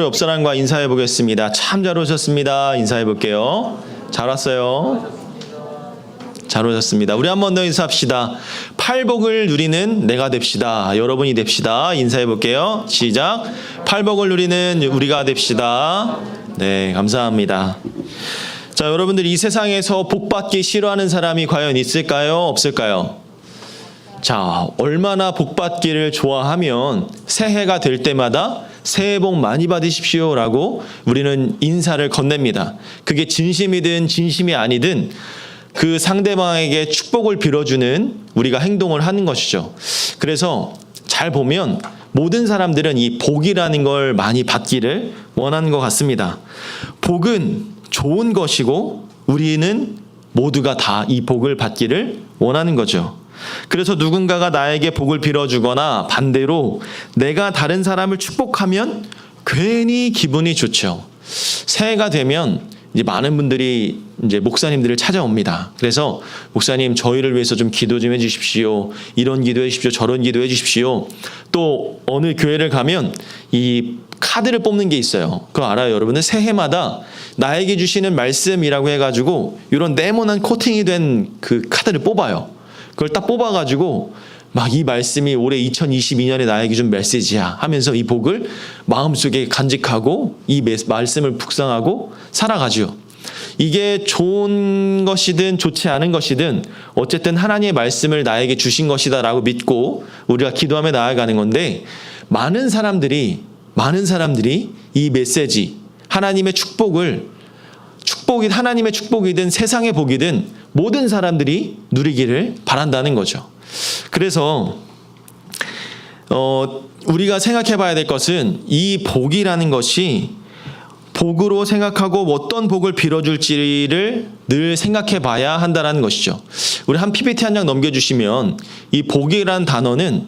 옆 사람과 인사해 보겠습니다. 참 잘 오셨습니다. 인사해 볼게요. 잘 왔어요. 잘 오셨습니다. 우리 한 번 더 인사합시다. 팔복을 누리는 내가 됩시다. 여러분이 됩시다. 인사해 볼게요. 시작. 팔복을 누리는 우리가 됩시다. 네, 감사합니다. 자, 여러분들 이 세상에서 복 받기 싫어하는 사람이 과연 있을까요? 없을까요? 자, 얼마나 복 받기를 좋아하면 새해가 될 때마다 새해 복 많이 받으십시오 라고 우리는 인사를 건넵니다. 그게 진심이든 진심이 아니든 그 상대방에게 축복을 빌어주는 우리가 행동을 하는 것이죠. 그래서 잘 보면 모든 사람들은 이 복이라는 걸 많이 받기를 원하는 것 같습니다. 복은 좋은 것이고 우리는 모두가 다 이 복을 받기를 원하는 거죠. 그래서 누군가가 나에게 복을 빌어주거나 반대로 내가 다른 사람을 축복하면 괜히 기분이 좋죠. 새해가 되면 이제 많은 분들이 이제 목사님들을 찾아옵니다. 그래서 목사님 저희를 위해서 좀 기도 좀 해주십시오. 이런 기도해 주십시오. 저런 기도해 주십시오. 또 어느 교회를 가면 이 카드를 뽑는 게 있어요. 그거 알아요, 여러분들? 새해마다 나에게 주시는 말씀이라고 해가지고 이런 네모난 코팅이 된 그 카드를 뽑아요. 그걸 딱 뽑아가지고 막 이 말씀이 올해 2022년에 나에게 준 메시지야 하면서 이 복을 마음속에 간직하고 이 말씀을 묵상하고 살아가죠. 이게 좋은 것이든 좋지 않은 것이든 어쨌든 하나님의 말씀을 나에게 주신 것이다 라고 믿고 우리가 기도하며 나아가는 건데 많은 사람들이 이 메시지 하나님의 하나님의 축복이든 세상의 복이든 모든 사람들이 누리기를 바란다는 거죠. 그래서 우리가 생각해 봐야 될 것은 이 복이라는 것이 복으로 생각하고 어떤 복을 빌어줄지를 늘 생각해 봐야 한다는 것이죠. 우리 한 PPT 한 장 넘겨주시면 이 복이라는 단어는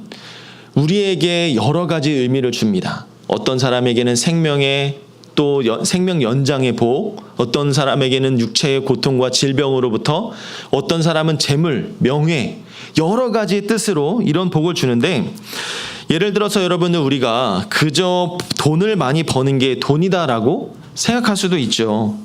우리에게 여러 가지 의미를 줍니다. 어떤 사람에게는 생명의 또 생명 연장의 복, 어떤 사람에게는 육체의 고통과 질병으로부터, 어떤 사람은 재물, 명예, 여러 가지 뜻으로 이런 복을 주는데 예를 들어서 여러분들 우리가 그저 돈을 많이 버는 게 돈이다라고 생각할 수도 있죠.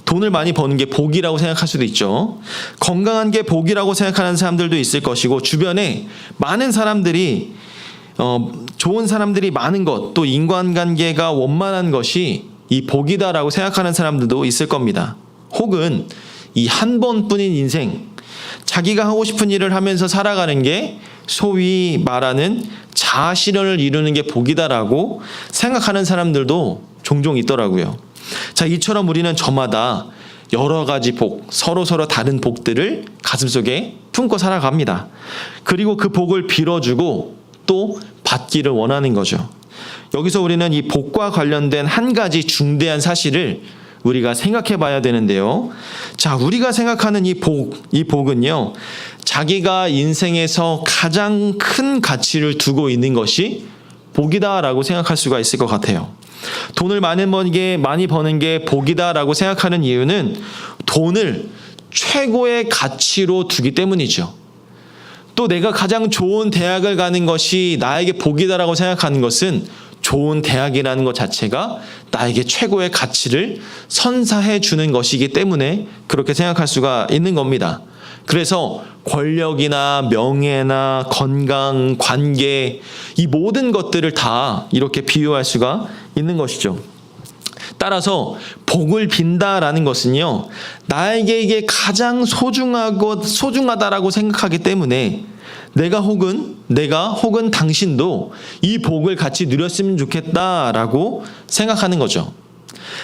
돈을 많이 버는 게 복이라고 생각할 수도 있죠. 건강한 게 복이라고 생각하는 사람들도 있을 것이고 주변에 많은 사람들이 좋은 사람들이 많은 것, 또 인간관계가 원만한 것이 이 복이다라고 생각하는 사람들도 있을 겁니다. 혹은 이 한 번뿐인 인생, 자기가 하고 싶은 일을 하면서 살아가는 게 소위 말하는 자아실현을 이루는 게 복이다라고 생각하는 사람들도 종종 있더라고요. 자, 이처럼 우리는 저마다 여러 가지 복, 서로 다른 복들을 가슴속에 품고 살아갑니다. 그리고 그 복을 빌어주고 또 받기를 원하는 거죠. 여기서 우리는 이 복과 관련된 한 가지 중대한 사실을 우리가 생각해 봐야 되는데요. 자, 우리가 생각하는 이 복은요, 자기가 인생에서 가장 큰 가치를 두고 있는 것이 복이다라고 생각할 수가 있을 것 같아요. 돈을 많이 버는 게 복이다라고 생각하는 이유는 돈을 최고의 가치로 두기 때문이죠. 또 내가 가장 좋은 대학을 가는 것이 나에게 복이다라고 생각하는 것은 좋은 대학이라는 것 자체가 나에게 최고의 가치를 선사해 주는 것이기 때문에 그렇게 생각할 수가 있는 겁니다. 그래서 권력이나 명예나 건강, 관계, 이 모든 것들을 다 이렇게 비유할 수가 있는 것이죠. 따라서 복을 빈다라는 것은요, 나에게 이게 가장 소중하다라고 생각하기 때문에 내가 혹은 당신도 이 복을 같이 누렸으면 좋겠다라고 생각하는 거죠.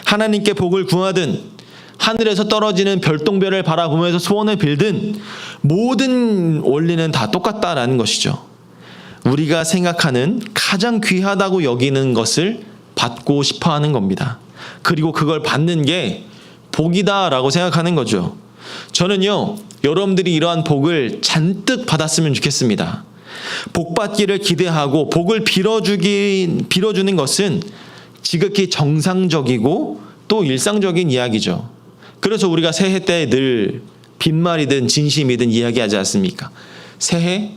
하나님께 복을 구하든 하늘에서 떨어지는 별똥별을 바라보면서 소원을 빌든 모든 원리는 다 똑같다라는 것이죠. 우리가 생각하는 가장 귀하다고 여기는 것을 받고 싶어 하는 겁니다. 그리고 그걸 받는 게 복이다라고 생각하는 거죠. 저는요, 여러분들이 이러한 복을 잔뜩 받았으면 좋겠습니다. 복 받기를 기대하고 복을 빌어주는 것은 지극히 정상적이고 또 일상적인 이야기죠. 그래서 우리가 새해 때 늘 빈말이든 진심이든 이야기하지 않습니까? 새해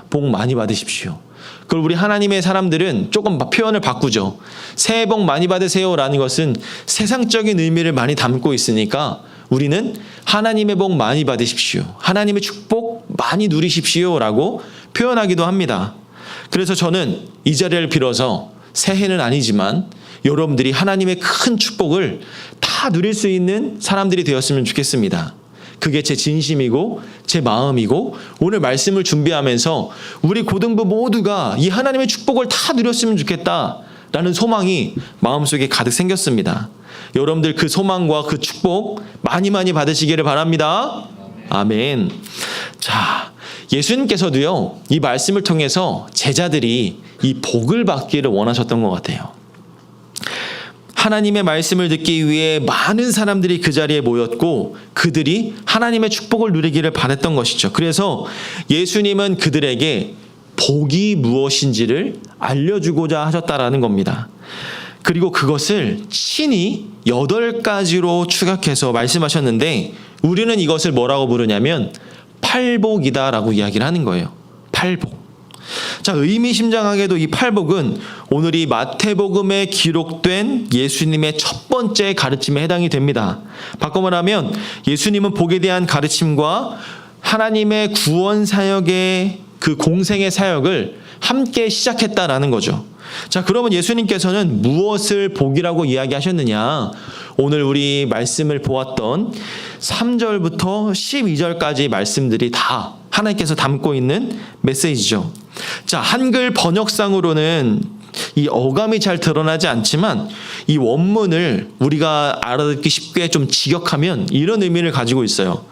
복 많이 받으십시오. 그걸 우리 하나님의 사람들은 조금 표현을 바꾸죠. 새해 복 많이 받으세요라는 것은 세상적인 의미를 많이 담고 있으니까 우리는 하나님의 복 많이 받으십시오, 하나님의 축복 많이 누리십시오라고 표현하기도 합니다. 그래서 저는 이 자리를 빌어서 새해는 아니지만 여러분들이 하나님의 큰 축복을 다 누릴 수 있는 사람들이 되었으면 좋겠습니다. 그게 제 진심이고 제 마음이고, 오늘 말씀을 준비하면서 우리 고등부 모두가 이 하나님의 축복을 다 누렸으면 좋겠다라는 소망이 마음속에 가득 생겼습니다. 여러분들 그 소망과 그 축복 많이 받으시기를 바랍니다. 아멘. 자, 예수님께서도요, 이 말씀을 통해서 제자들이 이 복을 받기를 원하셨던 것 같아요. 하나님의 말씀을 듣기 위해 많은 사람들이 그 자리에 모였고 그들이 하나님의 축복을 누리기를 바랬던 것이죠. 그래서 예수님은 그들에게 복이 무엇인지를 알려주고자 하셨다라는 겁니다. 그리고 그것을 친히 8가지로 추각해서 말씀하셨는데, 우리는 이것을 뭐라고 부르냐면 팔복이다라고 이야기를 하는 거예요. 팔복. 자, 의미심장하게도 이 팔복은 오늘 이 마태복음에 기록된 예수님의 첫 번째 가르침에 해당이 됩니다. 바꿔 말하면 예수님은 복에 대한 가르침과 하나님의 구원 사역의 그 공생의 사역을 함께 시작했다라는 거죠. 자, 그러면 예수님께서는 무엇을 복이라고 이야기하셨느냐? 오늘 우리 말씀을 보았던 3절부터 12절까지 말씀들이 다 하나님께서 담고 있는 메시지죠. 자, 한글 번역상으로는 이 어감이 잘 드러나지 않지만 이 원문을 우리가 알아듣기 쉽게 좀 직역하면 이런 의미를 가지고 있어요.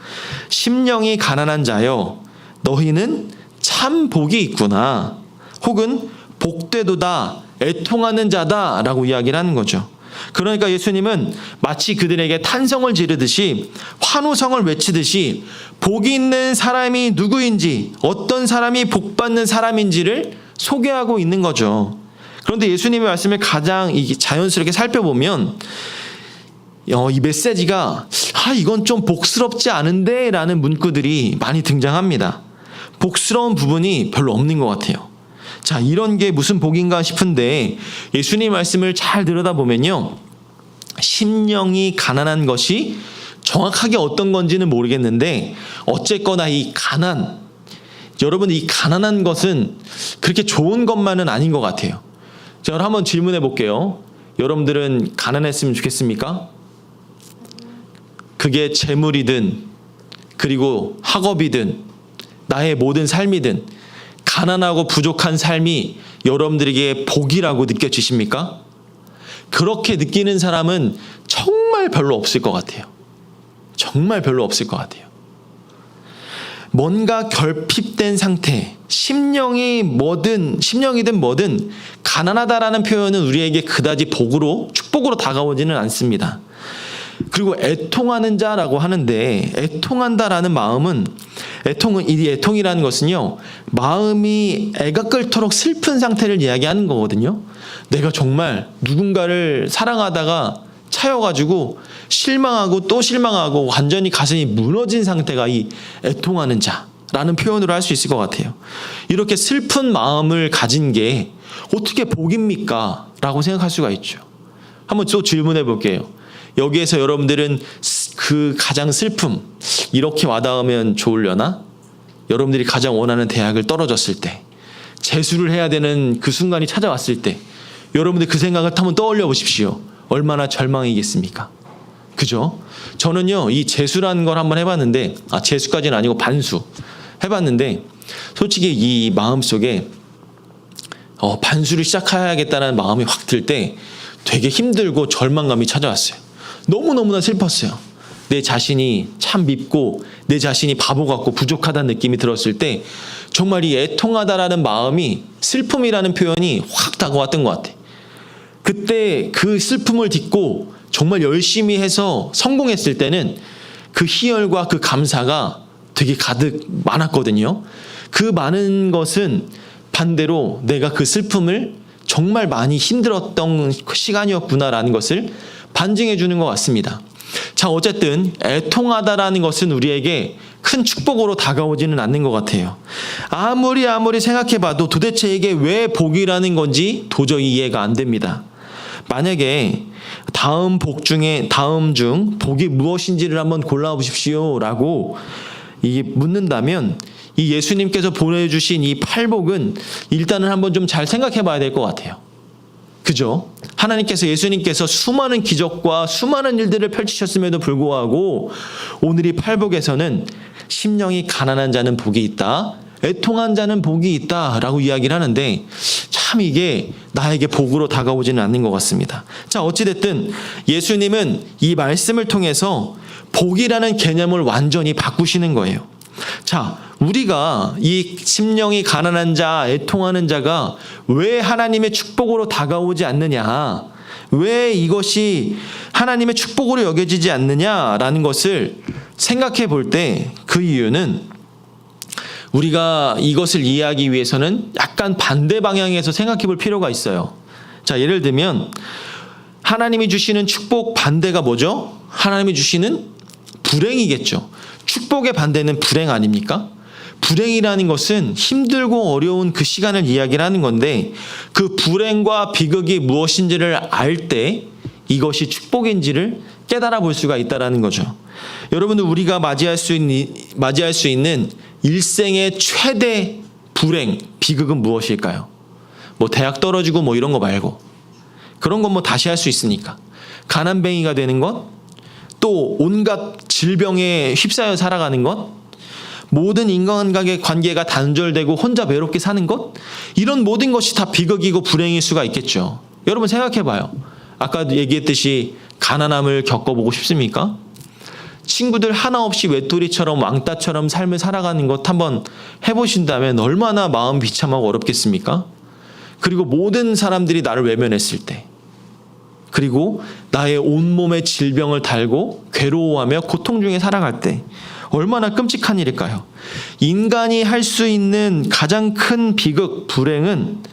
심령이 가난한 자여, 너희는 참 복이 있구나. 혹은 복되도다, 애통하는 자다 라고 이야기를 하는 거죠. 그러니까 예수님은 마치 그들에게 탄성을 지르듯이, 환호성을 외치듯이 복이 있는 사람이 누구인지, 어떤 사람이 복받는 사람인지를 소개하고 있는 거죠. 그런데 예수님의 말씀을 가장 자연스럽게 살펴보면 이 메시지가 이건 좀 복스럽지 않은데 라는 문구들이 많이 등장합니다. 복스러운 부분이 별로 없는 것 같아요. 자, 이런 게 무슨 복인가 싶은데 예수님 말씀을 잘 들여다보면요, 심령이 가난한 것이 정확하게 어떤 건지는 모르겠는데 어쨌거나 이 가난, 여러분 이 가난한 것은 그렇게 좋은 것만은 아닌 것 같아요. 제가 한번 질문해 볼게요. 여러분들은 가난했으면 좋겠습니까? 그게 재물이든 그리고 학업이든 나의 모든 삶이든 가난하고 부족한 삶이 여러분들에게 복이라고 느껴지십니까? 그렇게 느끼는 사람은 정말 별로 없을 것 같아요. 정말 별로 없을 것 같아요. 뭔가 결핍된 상태, 심령이든 뭐든 가난하다라는 표현은 우리에게 그다지 복으로, 축복으로 다가오지는 않습니다. 그리고 애통하는 자라고 하는데, 애통한다라는 마음은, 이 애통이라는 것은요, 마음이 애가 끓도록 슬픈 상태를 이야기하는 거거든요. 내가 정말 누군가를 사랑하다가 차여가지고 실망하고 또 실망하고 완전히 가슴이 무너진 상태가 이 애통하는 자라는 표현으로 할 수 있을 것 같아요. 이렇게 슬픈 마음을 가진 게 어떻게 복입니까? 라고 생각할 수가 있죠. 한번 또 질문해 볼게요. 여기에서 여러분들은 그 가장 슬픔, 이렇게 와닿으면 좋으려나? 여러분들이 가장 원하는 대학을 떨어졌을 때, 재수를 해야 되는 그 순간이 찾아왔을 때, 여러분들 그 생각을 한번 떠올려 보십시오. 얼마나 절망이겠습니까? 그죠? 저는요, 이 재수라는 걸 한번 해봤는데, 재수까지는 아니고 반수 해봤는데, 솔직히 이 마음속에 반수를 시작해야겠다는 마음이 확 들 때 되게 힘들고 절망감이 찾아왔어요. 너무너무나 슬펐어요. 내 자신이 참 밉고 내 자신이 바보 같고 부족하다는 느낌이 들었을 때 정말 이 애통하다라는 마음이, 슬픔이라는 표현이 확 다가왔던 것 같아. 그때 그 슬픔을 딛고 정말 열심히 해서 성공했을 때는 그 희열과 그 감사가 되게 가득 많았거든요. 그 많은 것은 반대로 내가 그 슬픔을 정말 많이 힘들었던 시간이었구나라는 것을 반증해 주는 것 같습니다. 자, 어쨌든 애통하다라는 것은 우리에게 큰 축복으로 다가오지는 않는 것 같아요. 아무리 생각해봐도 도대체 이게 왜 복이라는 건지 도저히 이해가 안 됩니다. 만약에 다음 중 복이 무엇인지를 한번 골라보십시오 라고 묻는다면 이 예수님께서 보내주신 이 팔복은 일단은 한번 좀 잘 생각해 봐야 될 것 같아요. 그죠? 예수님께서 수많은 기적과 수많은 일들을 펼치셨음에도 불구하고 오늘 이 팔복에서는 심령이 가난한 자는 복이 있다, 애통한 자는 복이 있다 라고 이야기를 하는데 참 이게 나에게 복으로 다가오지는 않는 것 같습니다. 자, 어찌됐든 예수님은 이 말씀을 통해서 복이라는 개념을 완전히 바꾸시는 거예요. 자, 우리가 이 심령이 가난한 자, 애통하는 자가 왜 하나님의 축복으로 다가오지 않느냐, 왜 이것이 하나님의 축복으로 여겨지지 않느냐라는 것을 생각해 볼 때 그 이유는 우리가 이것을 이해하기 위해서는 약간 반대 방향에서 생각해 볼 필요가 있어요. 자, 예를 들면 하나님이 주시는 축복 반대가 뭐죠? 하나님이 주시는 불행이겠죠. 축복의 반대는 불행 아닙니까? 불행이라는 것은 힘들고 어려운 그 시간을 이야기를 하는 건데 그 불행과 비극이 무엇인지를 알 때 이것이 축복인지를 깨달아 볼 수가 있다는 거죠. 여러분들, 우리가 맞이할 수 있는 일생의 최대 불행, 비극은 무엇일까요? 뭐 대학 떨어지고 뭐 이런 거 말고, 그런 건 뭐 다시 할 수 있으니까. 가난뱅이가 되는 것, 또 온갖 질병에 휩싸여 살아가는 것, 모든 인간관계가 단절되고 혼자 외롭게 사는 것, 이런 모든 것이 다 비극이고 불행일 수가 있겠죠. 여러분 생각해봐요. 아까 얘기했듯이 가난함을 겪어보고 싶습니까? 친구들 하나 없이 외톨이처럼 왕따처럼 삶을 살아가는 것 한번 해보신다면 얼마나 마음 비참하고 어렵겠습니까? 그리고 모든 사람들이 나를 외면했을 때, 그리고 나의 온몸에 질병을 달고 괴로워하며 고통 중에 살아갈 때 얼마나 끔찍한 일일까요? 인간이 할 수 있는 가장 큰 비극, 불행은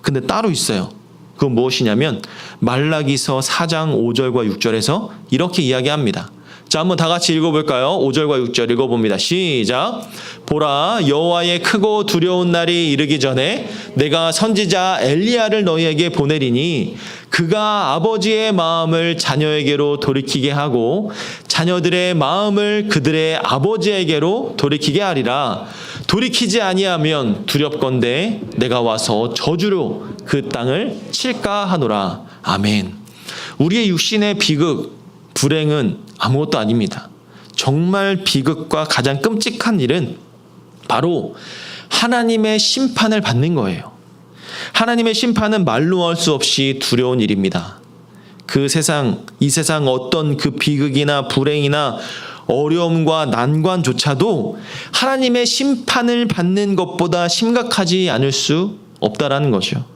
근데 따로 있어요. 그건 무엇이냐면 말라기서 4장 5절과 6절에서 이렇게 이야기합니다. 자, 한번 다 같이 읽어볼까요? 5절과 6절 읽어봅니다. 시작. 보라, 여호와의 크고 두려운 날이 이르기 전에 내가 선지자 엘리야를 너희에게 보내리니 그가 아버지의 마음을 자녀에게로 돌이키게 하고 자녀들의 마음을 그들의 아버지에게로 돌이키게 하리라. 돌이키지 아니하면 두렵건대 내가 와서 저주로 그 땅을 칠까 하노라. 아멘. 우리의 육신의 비극, 불행은 아무것도 아닙니다. 정말 비극과 가장 끔찍한 일은 바로 하나님의 심판을 받는 거예요. 하나님의 심판은 말로 할 수 없이 두려운 일입니다. 이 세상 어떤 그 비극이나 불행이나 어려움과 난관조차도 하나님의 심판을 받는 것보다 심각하지 않을 수 없다라는 거죠.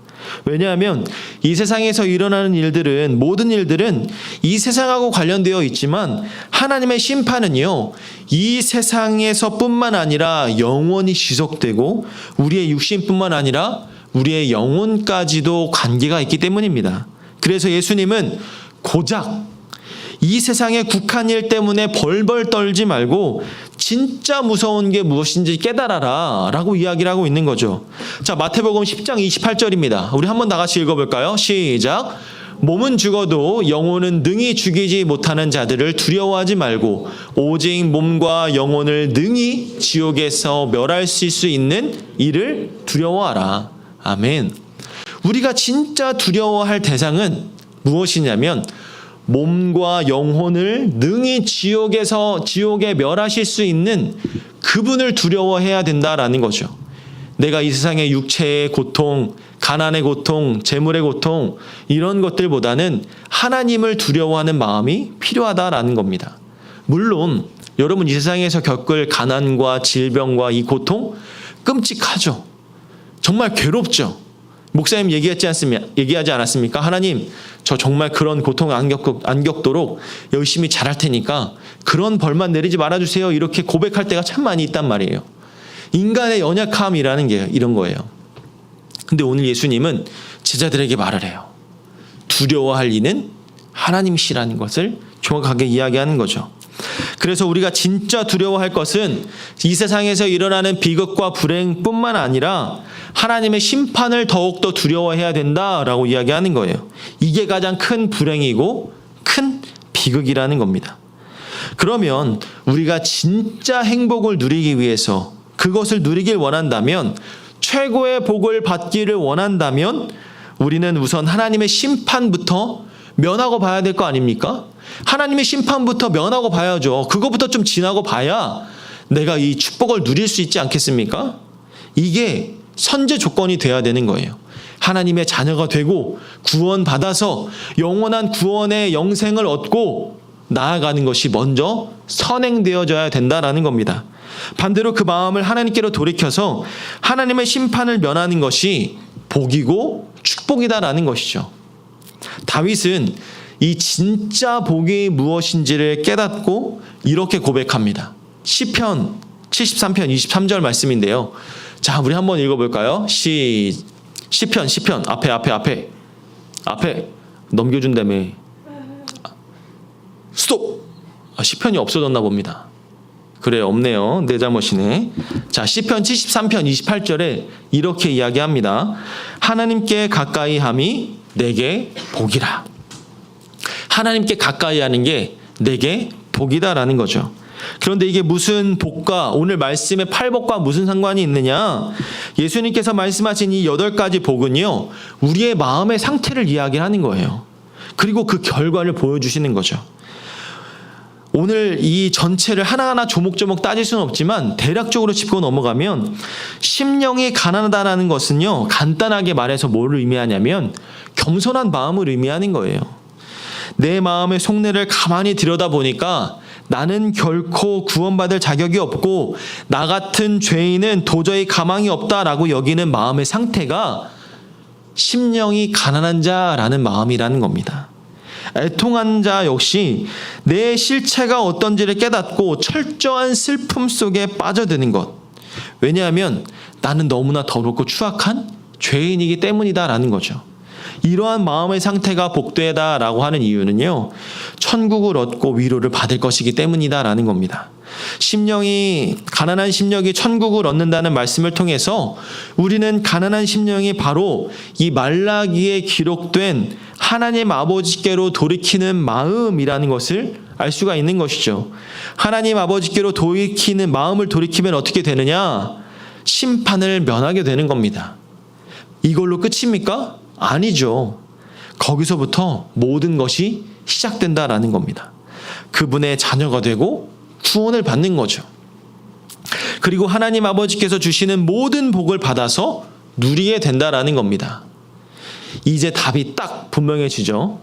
왜냐하면 이 세상에서 일어나는 일들은, 모든 일들은 이 세상하고 관련되어 있지만 하나님의 심판은요, 이 세상에서 뿐만 아니라 영원히 지속되고 우리의 육신뿐만 아니라 우리의 영혼까지도 관계가 있기 때문입니다. 그래서 예수님은 고작 이 세상의 국한 일 때문에 벌벌 떨지 말고 진짜 무서운 게 무엇인지 깨달아라 라고 이야기를 하고 있는 거죠. 자, 마태복음 10장 28절입니다. 우리 한번 다 같이 읽어볼까요? 시작. 몸은 죽어도 영혼은 능히 죽이지 못하는 자들을 두려워하지 말고 오직 몸과 영혼을 능히 지옥에서 멸하실 수 있는 이를 두려워하라. 아멘. 우리가 진짜 두려워할 대상은 무엇이냐면 몸과 영혼을 능히 지옥에 멸하실 수 있는 그분을 두려워해야 된다라는 거죠. 내가 이 세상의 육체의 고통, 가난의 고통, 재물의 고통, 이런 것들보다는 하나님을 두려워하는 마음이 필요하다라는 겁니다. 물론 여러분, 이 세상에서 겪을 가난과 질병과 이 고통 끔찍하죠. 정말 괴롭죠. 목사님 얘기하지 않았습니까? 하나님, 저 정말 그런 고통 안 겪도록 열심히 잘할 테니까 그런 벌만 내리지 말아주세요. 이렇게 고백할 때가 참 많이 있단 말이에요. 인간의 연약함이라는 게 이런 거예요. 근데 오늘 예수님은 제자들에게 말을 해요. 두려워할 이는 하나님이시라는 것을 정확하게 이야기하는 거죠. 그래서 우리가 진짜 두려워할 것은 이 세상에서 일어나는 비극과 불행뿐만 아니라 하나님의 심판을 더욱더 두려워해야 된다라고 이야기하는 거예요. 이게 가장 큰 불행이고 큰 비극이라는 겁니다. 그러면 우리가 진짜 행복을 누리기 위해서, 그것을 누리길 원한다면, 최고의 복을 받기를 원한다면 우리는 우선 하나님의 심판부터 면하고 봐야 될 거 아닙니까? 하나님의 심판부터 면하고 봐야죠. 그거부터 좀 지나고 봐야 내가 이 축복을 누릴 수 있지 않겠습니까? 이게 선제 조건이 돼야 되는 거예요. 하나님의 자녀가 되고 구원받아서 영원한 구원의 영생을 얻고 나아가는 것이 먼저 선행되어져야 된다라는 겁니다. 반대로 그 마음을 하나님께로 돌이켜서 하나님의 심판을 면하는 것이 복이고 축복이다라는 것이죠. 다윗은 이 진짜 복이 무엇인지를 깨닫고 이렇게 고백합니다. 시편 73편 23절 말씀인데요. 자, 우리 한번 읽어볼까요? 시편 앞에 넘겨준다며. 스톱. 시편이 없어졌나 봅니다. 그래, 없네요. 내 잘못이네. 자, 시편 73편 28절에 이렇게 이야기합니다. 하나님께 가까이 함이 내게 복이라. 하나님께 가까이 하는 게 내게 복이다라는 거죠. 그런데 이게 무슨 복과, 오늘 말씀의 팔복과 무슨 상관이 있느냐? 예수님께서 말씀하신 이 8가지 복은요, 우리의 마음의 상태를 이야기하는 거예요. 그리고 그 결과를 보여주시는 거죠. 오늘 이 전체를 하나하나 조목조목 따질 수는 없지만 대략적으로 짚고 넘어가면, 심령이 가난하다는 것은요, 간단하게 말해서 뭐를 의미하냐면 겸손한 마음을 의미하는 거예요. 내 마음의 속내를 가만히 들여다보니까 나는 결코 구원받을 자격이 없고 나 같은 죄인은 도저히 가망이 없다라고 여기는 마음의 상태가 심령이 가난한 자라는 마음이라는 겁니다. 애통한 자 역시 내 실체가 어떤지를 깨닫고 철저한 슬픔 속에 빠져드는 것. 왜냐하면 나는 너무나 더럽고 추악한 죄인이기 때문이다라는 거죠. 이러한 마음의 상태가 복되다라고 하는 이유는요, 천국을 얻고 위로를 받을 것이기 때문이다라는 겁니다. 가난한 심령이 천국을 얻는다는 말씀을 통해서 우리는 가난한 심령이 바로 이 말라기에 기록된 하나님 아버지께로 돌이키는 마음이라는 것을 알 수가 있는 것이죠. 하나님 아버지께로 돌이키는 마음을 돌이키면 어떻게 되느냐? 심판을 면하게 되는 겁니다. 이걸로 끝입니까? 아니죠. 거기서부터 모든 것이 시작된다라는 겁니다. 그분의 자녀가 되고 구원을 받는 거죠. 그리고 하나님 아버지께서 주시는 모든 복을 받아서 누리게 된다라는 겁니다. 이제 답이 딱 분명해지죠.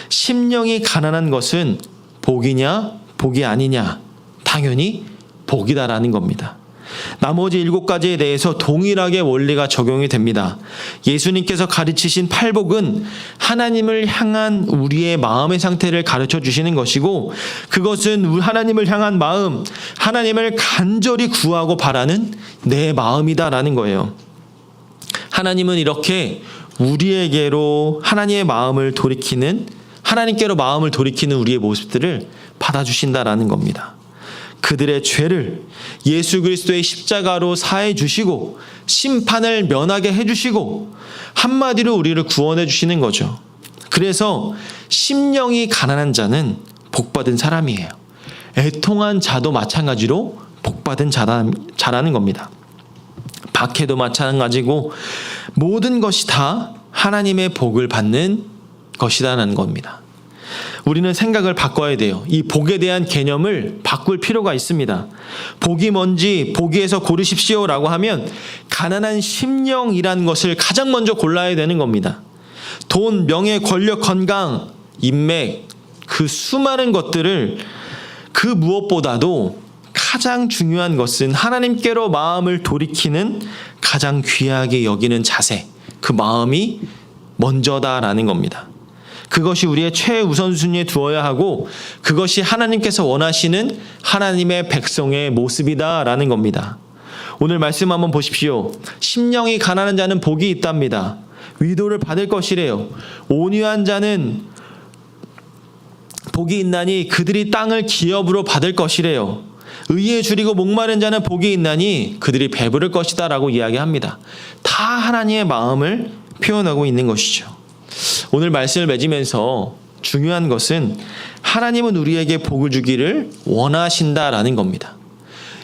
심령이 가난한 것은 복이냐 복이 아니냐? 당연히 복이다라는 겁니다. 나머지 7가지에 대해서 동일하게 원리가 적용이 됩니다. 예수님께서 가르치신 팔복은 하나님을 향한 우리의 마음의 상태를 가르쳐 주시는 것이고, 그것은 하나님을 향한 마음, 하나님을 간절히 구하고 바라는 내 마음이다라는 거예요. 하나님은 이렇게 우리에게로 하나님의 마음을 돌이키는, 하나님께로 마음을 돌이키는 우리의 모습들을 받아주신다라는 겁니다. 그들의 죄를 예수 그리스도의 십자가로 사해 주시고 심판을 면하게 해주시고 한마디로 우리를 구원해 주시는 거죠. 그래서 심령이 가난한 자는 복받은 사람이에요. 애통한 자도 마찬가지로 복받은 자라는 겁니다. 박해도 마찬가지고 모든 것이 다 하나님의 복을 받는 것이라는 겁니다. 우리는 생각을 바꿔야 돼요. 이 복에 대한 개념을 바꿀 필요가 있습니다. 복이 뭔지 보기에서 고르십시오라고 하면 가난한 심령이라는 것을 가장 먼저 골라야 되는 겁니다. 돈, 명예, 권력, 건강, 인맥, 그 수많은 것들을, 그 무엇보다도 가장 중요한 것은 하나님께로 마음을 돌이키는 가장 귀하게 여기는 자세, 그 마음이 먼저다라는 겁니다. 그것이 우리의 최우선순위에 두어야 하고 그것이 하나님께서 원하시는 하나님의 백성의 모습이다라는 겁니다. 오늘 말씀 한번 보십시오. 심령이 가난한 자는 복이 있답니다. 위로를 받을 것이래요. 온유한 자는 복이 있나니 그들이 땅을 기업으로 받을 것이래요. 의에 줄이고 목마른 자는 복이 있나니 그들이 배부를 것이다 라고 이야기합니다. 다 하나님의 마음을 표현하고 있는 것이죠. 오늘 말씀을 맺으면서 중요한 것은 하나님은 우리에게 복을 주기를 원하신다라는 겁니다.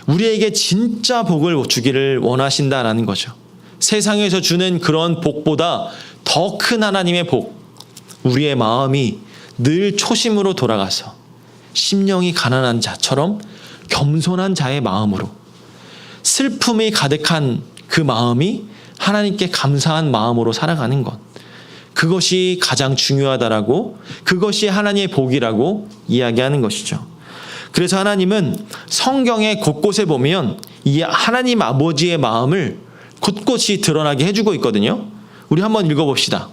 우리에게 진짜 복을 주기를 원하신다라는 거죠. 세상에서 주는 그런 복보다 더 큰 하나님의 복, 우리의 마음이 늘 초심으로 돌아가서 심령이 가난한 자처럼 겸손한 자의 마음으로 슬픔이 가득한 그 마음이 하나님께 감사한 마음으로 살아가는 것, 그것이 가장 중요하다라고, 그것이 하나님의 복이라고 이야기하는 것이죠. 그래서 하나님은 성경의 곳곳에 보면 이 하나님 아버지의 마음을 곳곳이 드러나게 해주고 있거든요. 우리 한번 읽어봅시다.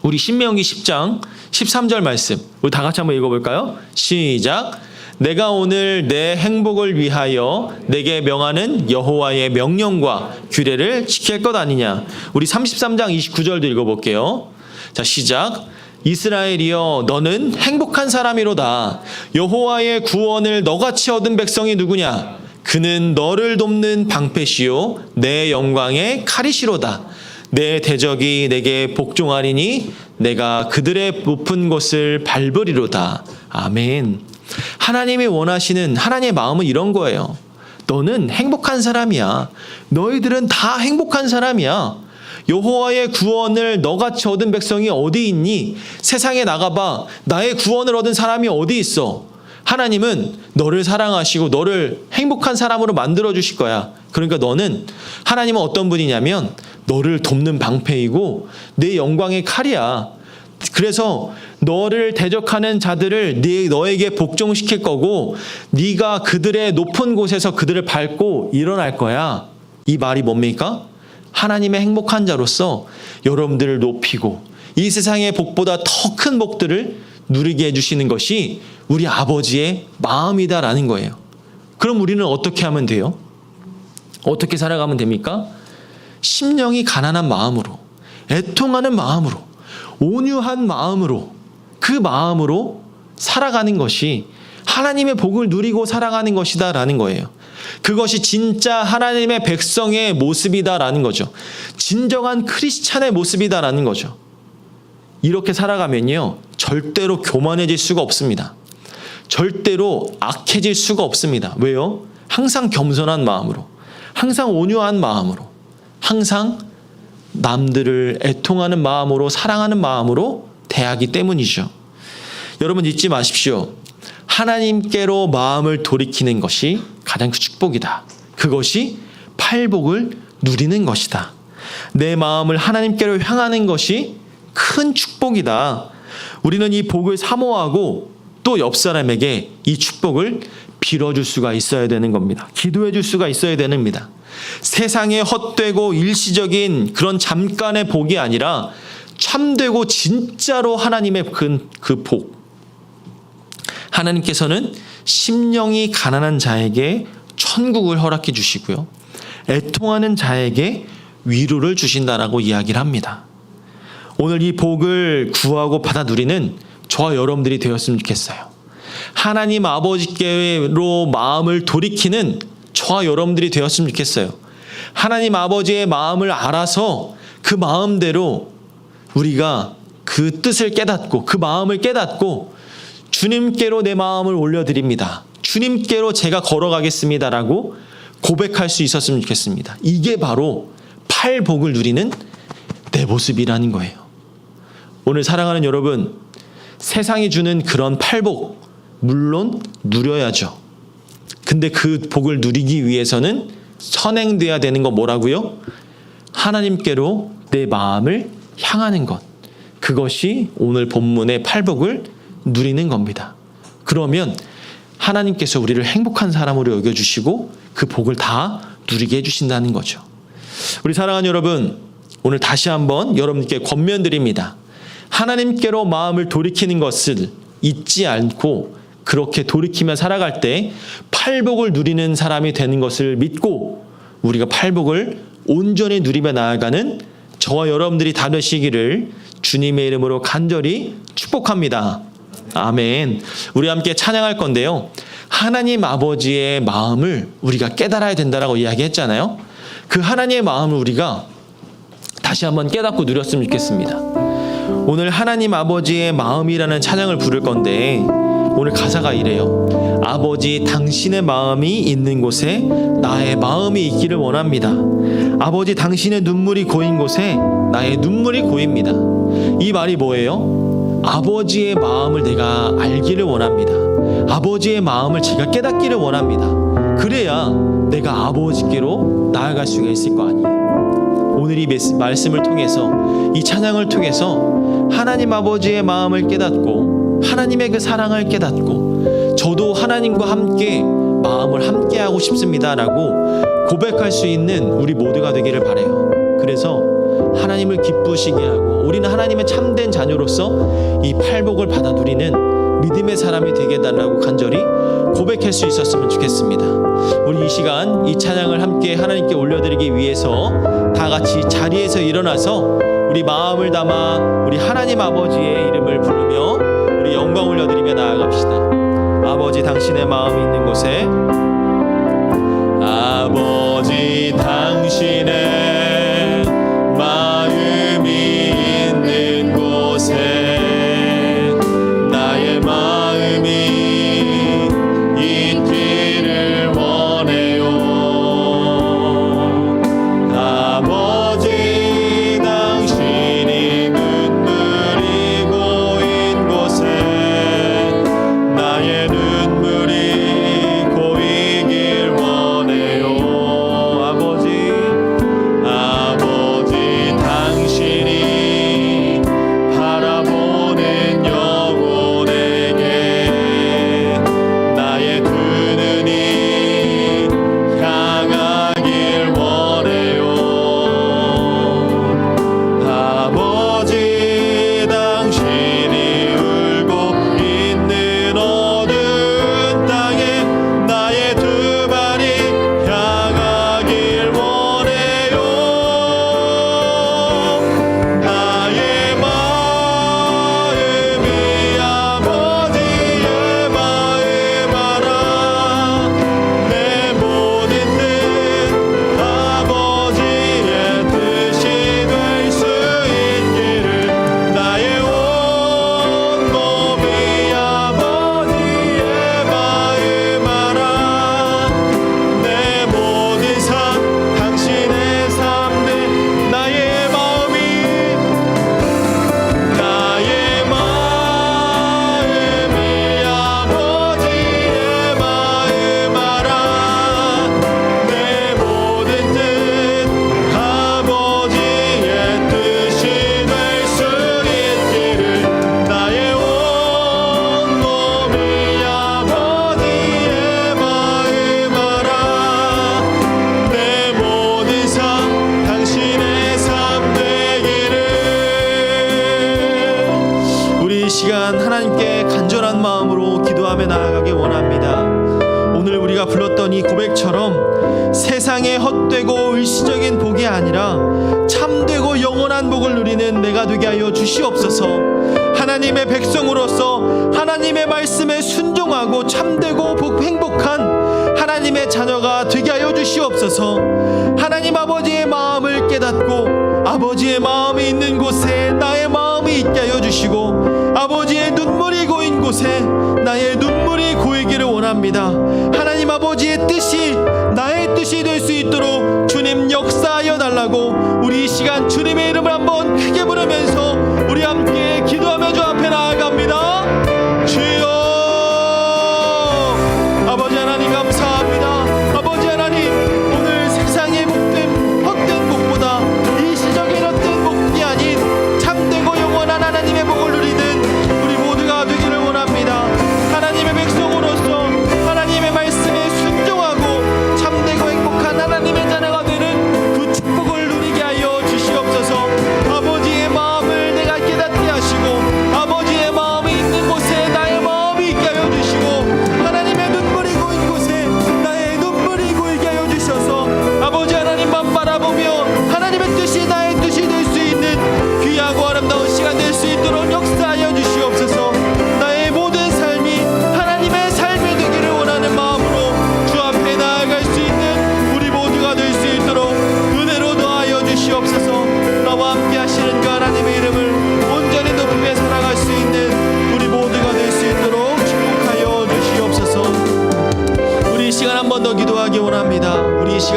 우리 신명기 10장 13절 말씀, 우리 다 같이 한번 읽어볼까요? 시작. 내가 오늘 내 행복을 위하여 내게 명하는 여호와의 명령과 규례를 지킬 것 아니냐. 우리 33장 29절도 읽어볼게요. 자, 시작. 이스라엘이여 너는 행복한 사람이로다. 여호와의 구원을 너같이 얻은 백성이 누구냐. 그는 너를 돕는 방패시요 내 영광의 칼이시로다. 내 대적이 내게 복종하리니 내가 그들의 높은 곳을 밟으리로다. 아멘. 하나님이 원하시는 하나님의 마음은 이런 거예요. 너는 행복한 사람이야. 너희들은 다 행복한 사람이야. 여호와의 구원을 너같이 얻은 백성이 어디 있니? 세상에 나가봐. 나의 구원을 얻은 사람이 어디 있어? 하나님은 너를 사랑하시고 너를 행복한 사람으로 만들어 주실 거야. 그러니까 너는, 하나님은 어떤 분이냐면 너를 돕는 방패이고 내 영광의 칼이야. 그래서 너를 대적하는 자들을 너에게 복종시킬 거고 네가 그들의 높은 곳에서 그들을 밟고 일어날 거야. 이 말이 뭡니까? 하나님의 행복한 자로서 여러분들을 높이고 이 세상의 복보다 더 큰 복들을 누리게 해주시는 것이 우리 아버지의 마음이다라는 거예요. 그럼 우리는 어떻게 하면 돼요? 어떻게 살아가면 됩니까? 심령이 가난한 마음으로, 애통하는 마음으로, 온유한 마음으로, 그 마음으로 살아가는 것이 하나님의 복을 누리고 살아가는 것이다라는 거예요. 그것이 진짜 하나님의 백성의 모습이다라는 거죠. 진정한 크리스찬의 모습이다라는 거죠. 이렇게 살아가면요, 절대로 교만해질 수가 없습니다. 절대로 악해질 수가 없습니다. 왜요? 항상 겸손한 마음으로, 항상 온유한 마음으로, 항상 남들을 애통하는 마음으로, 사랑하는 마음으로 대하기 때문이죠. 여러분 잊지 마십시오. 하나님께로 마음을 돌이키는 것이 가장 큰 축복이다. 그것이 팔복을 누리는 것이다. 내 마음을 하나님께로 향하는 것이 큰 축복이다. 우리는 이 복을 사모하고 또 옆 사람에게 이 축복을 빌어줄 수가 있어야 되는 겁니다. 기도해 줄 수가 있어야 됩니다. 세상에 헛되고 일시적인 그런 잠깐의 복이 아니라 참되고 진짜로 하나님의 그 복. 하나님께서는 심령이 가난한 자에게 천국을 허락해 주시고요, 애통하는 자에게 위로를 주신다라고 이야기를 합니다. 오늘 이 복을 구하고 받아 누리는 저와 여러분들이 되었으면 좋겠어요. 하나님 아버지께로 마음을 돌이키는 저와 여러분들이 되었으면 좋겠어요. 하나님 아버지의 마음을 알아서 그 마음대로 우리가 그 뜻을 깨닫고 그 마음을 깨닫고 주님께로 내 마음을 올려드립니다. 주님께로 제가 걸어가겠습니다라고 고백할 수 있었으면 좋겠습니다. 이게 바로 팔복을 누리는 내 모습이라는 거예요. 오늘 사랑하는 여러분, 세상이 주는 그런 팔복 물론 누려야죠. 근데 그 복을 누리기 위해서는 선행돼야 되는 거 뭐라고요? 하나님께로 내 마음을 향하는 것. 그것이 오늘 본문의 팔복을 누리는 겁니다. 그러면 하나님께서 우리를 행복한 사람으로 여겨주시고 그 복을 다 누리게 해주신다는 거죠. 우리 사랑하는 여러분, 오늘 다시 한번 여러분께 권면드립니다. 하나님께로 마음을 돌이키는 것을 잊지 않고 그렇게 돌이키며 살아갈 때 팔복을 누리는 사람이 되는 것을 믿고 우리가 팔복을 온전히 누리며 나아가는 저와 여러분들이 다 되시기를 주님의 이름으로 간절히 축복합니다. 아멘. 우리 함께 찬양할 건데요. 하나님 아버지의 마음을 우리가 깨달아야 된다라고 이야기했잖아요. 그 하나님의 마음을 우리가 다시 한번 깨닫고 누렸으면 좋겠습니다. 오늘 하나님 아버지의 마음이라는 찬양을 부를 건데 오늘 가사가 이래요. 아버지 당신의 마음이 있는 곳에 나의 마음이 있기를 원합니다. 아버지 당신의 눈물이 고인 곳에 나의 눈물이 고입니다. 이 말이 뭐예요? 아버지의 마음을 내가 알기를 원합니다. 아버지의 마음을 제가 깨닫기를 원합니다. 그래야 내가 아버지께로 나아갈 수가 있을 거 아니에요. 오늘 이 말씀을 통해서, 이 찬양을 통해서 하나님 아버지의 마음을 깨닫고 하나님의 그 사랑을 깨닫고 저도 하나님과 함께 마음을 함께 하고 싶습니다라고 고백할 수 있는 우리 모두가 되기를 바라요. 그래서 하나님을 기쁘시게 하고 우리는 하나님의 참된 자녀로서 이 팔복을 받아 누리는 믿음의 사람이 되게 해달라고 간절히 고백할 수 있었으면 좋겠습니다. 우리 이 시간 이 찬양을 함께 하나님께 올려드리기 위해서 다 같이 자리에서 일어나서 우리 마음을 담아 우리 하나님 아버지의 이름을 부르며 우리 영광 올려드리며 나아갑시다. 아버지 당신의 마음이 있는 곳에, 아버지 당신의 마음이 있는 곳에 나의 마음이 있기를 원해요. 아버지 당신이 눈물이 고인 곳에 나의 눈물이 고이길 원해요. 아버지 당신이 바라보는 영혼에게 나의 두 눈이 향하길 원해요. 아버지 당신이 울고 있는 어두운 땅에 나의 두 발이 향하길 원해요. 나의 마음이 아버지의 마음 알아. 내 모든 뜻 아버지의 뜻이 될 수 있기를 나의 온 몸이 아버지의 마음 알아. 내 모든 삶 당신의 삶에 나의 마음이 아버지의 마음 알아. 내 모든 뜻 아버지의 뜻이 될 수 있기를 나의 온 몸이 아버지의 마음 알아. 내 모든 삶 당신의 삶 되기를. 우리 이 시간 하나님께 간절한 마음으로 기도하며 나아가기 원합니다. 오늘 우리가 불렀던 이 고백처럼 세상의 헛되고 일시적인 복이 아니라 참되고 영원한 복을 누리는 내가 되게 하여 주시옵소서. 하나님의 백성으로서 하나님의 말씀에 순종하고 참되고 행복한 하나님의 자녀가 되게 하여 주시옵소서. 하나님 아버지의 마음을 깨닫고 아버지의 마음이 있는 곳에 나의 마음이 있게 하여 주시고 아버지의 눈물이 고인 곳에 나의 눈물이 고이기를 원합니다. 하나님 아버지의 뜻이 나의 뜻이 될 수 있도록 주님 역사하여 달라고 우리 이 시간 주님의 이름을 한번 크게 부르면서 우리 함께 기도하며 주 앞에 나아갑니다. 주여, 아버지 하나님 감사합니다. 아버지 하나님, 오늘 세상의 헛된 복보다 일시적인 헛된 복이 아닌 참되고 영원한 하나님의 복을 누리는 우리 모두가 되기를 원합니다. 하나님의 백성으로서 하나님의 말씀에 순종하고 참되고 행복한 하나님의 자녀가 되는 그 축복을 누리게 하여 주시옵소서. 아버지의 마음을 내가 깨닫게 하시고 아버지의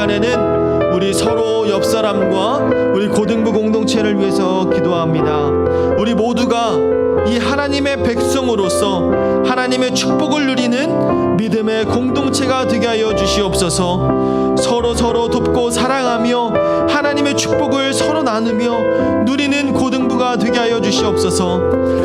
시간에는 우리 서로 옆 사람과 우리 고등부 공동체를 위해서 기도합니다. 우리 모두가 이 하나님의 백성으로서 하나님의 축복을 누리는 믿음의 공동체가 되게 하여 주시옵소서. 서로 돕고 사랑하며 하나님의 축복을 서로 나누며 누리는 고등부가 되게 하여 주시옵소서.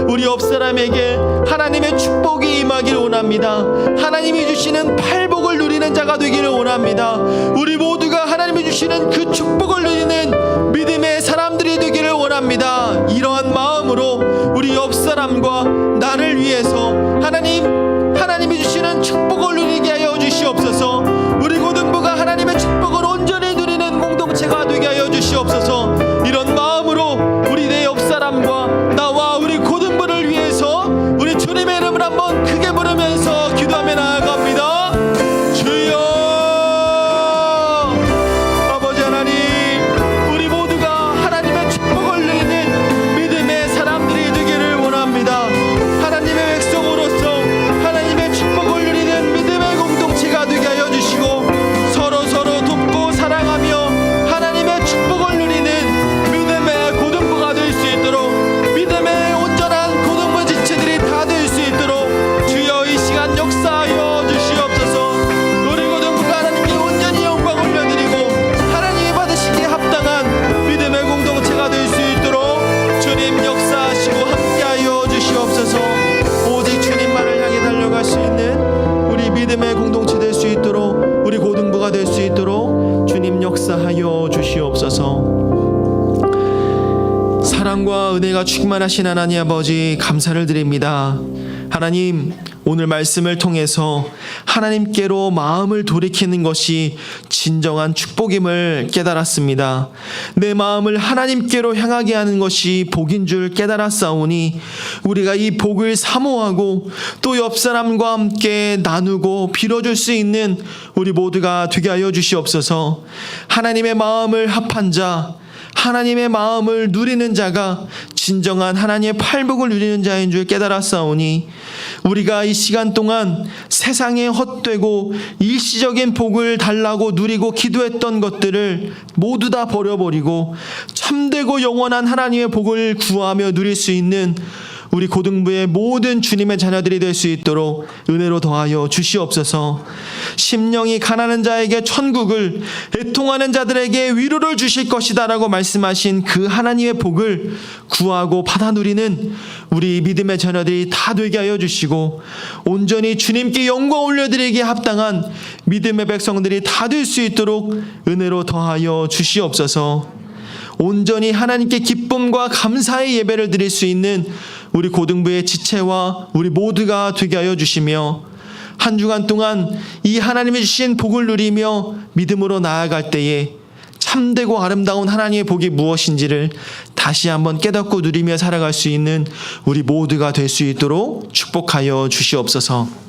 우리 옆 사람에게 하나님의 축복이 임하기를 원합니다. 하나님이 주시는 팔복을 누리는 자가 되기를 원합니다. 우리 모두가 하나님이 주시는 그 축복을 누리는 믿음의 사람들이 되기를 원합니다. 이러한 마음으로 우리 옆 사람과 나를 위해서 하나님이 주시는 축복을 누리게 하여 주시옵소서. 우리 고등부가 하나님의 축복을 온전히 누리는 공동체가 되게 하여 주시옵소서. 이런 마음으로 우리 내 옆 사람과 나와 우리 고등부를 위해서 우리 주님의 이름을 한번 크게 부르면서 기도하며 나아갑니다. 주여, 아버지 하나님, 우리 모두가 하나님의 축복을 누리는 믿음의 사람들이 되기를 원합니다. 하나님의 백성으로서 하나님의 축복을 누리는 믿음의 공동체가 되게 하여 주시고 서로 돕고 사랑하며 하나님의 축복을 누리는 믿음의 고등부가 될 수 있도록, 믿음의 온전한 고등부 지체들이 다 될 수 있도록 주여 이 시간 역사하여 주시옵소서. 우리 고등부가 하나님께 온전히 영광 올려드리고 하나님이 받으시기에 합당한 믿음의 공동체가 될 수 있도록 주님 역사하시고 함께하여 주시옵소서. 오직 주님만을 향해 달려갈 수 있는 우리 믿음의 공동체 될 수 있도록, 우리 고등부가 될 수 있도록 주님 역사하여 주시옵소서. 사랑과 은혜가 충만하신 하나님 아버지, 감사를 드립니다. 하나님, 오늘 말씀을 통해서 하나님께로 마음을 돌이키는 것이 진정한 축복임을 깨달았습니다. 내 마음을 하나님께로 향하게 하는 것이 복인 줄 깨달았사오니 우리가 이 복을 사모하고 또 옆 사람과 함께 나누고 빌어줄 수 있는 우리 모두가 되게 하여 주시옵소서. 하나님의 마음을 합한 자, 하나님의 마음을 누리는 자가 진정한 하나님의 팔복을 누리는 자인 줄 깨달았사오니 우리가 이 시간 동안 세상에 헛되고 일시적인 복을 달라고 누리고 기도했던 것들을 모두 다 버려버리고 참되고 영원한 하나님의 복을 구하며 누릴 수 있는 우리 고등부의 모든 주님의 자녀들이 될 수 있도록 은혜로 더하여 주시옵소서. 심령이 가난한 자에게 천국을, 애통하는 자들에게 위로를 주실 것이다 라고 말씀하신 그 하나님의 복을 구하고 받아 누리는 우리 믿음의 자녀들이 다 되게 하여 주시고 온전히 주님께 영광 올려드리기에 합당한 믿음의 백성들이 다 될 수 있도록 은혜로 더하여 주시옵소서. 온전히 하나님께 기쁨과 감사의 예배를 드릴 수 있는 우리 고등부의 지체와 우리 모두가 되게 하여 주시며 한 주간 동안 이 하나님이 주신 복을 누리며 믿음으로 나아갈 때에 참되고 아름다운 하나님의 복이 무엇인지를 다시 한번 깨닫고 누리며 살아갈 수 있는 우리 모두가 될 수 있도록 축복하여 주시옵소서.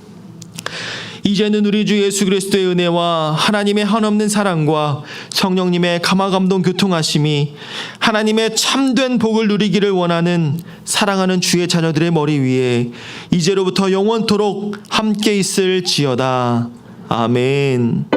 이제는 우리 주 예수 그리스도의 은혜와 하나님의 한없는 사랑과 성령님의 감화감동 교통하심이 하나님의 참된 복을 누리기를 원하는 사랑하는 주의 자녀들의 머리 위에 이제로부터 영원토록 함께 있을지어다. 아멘.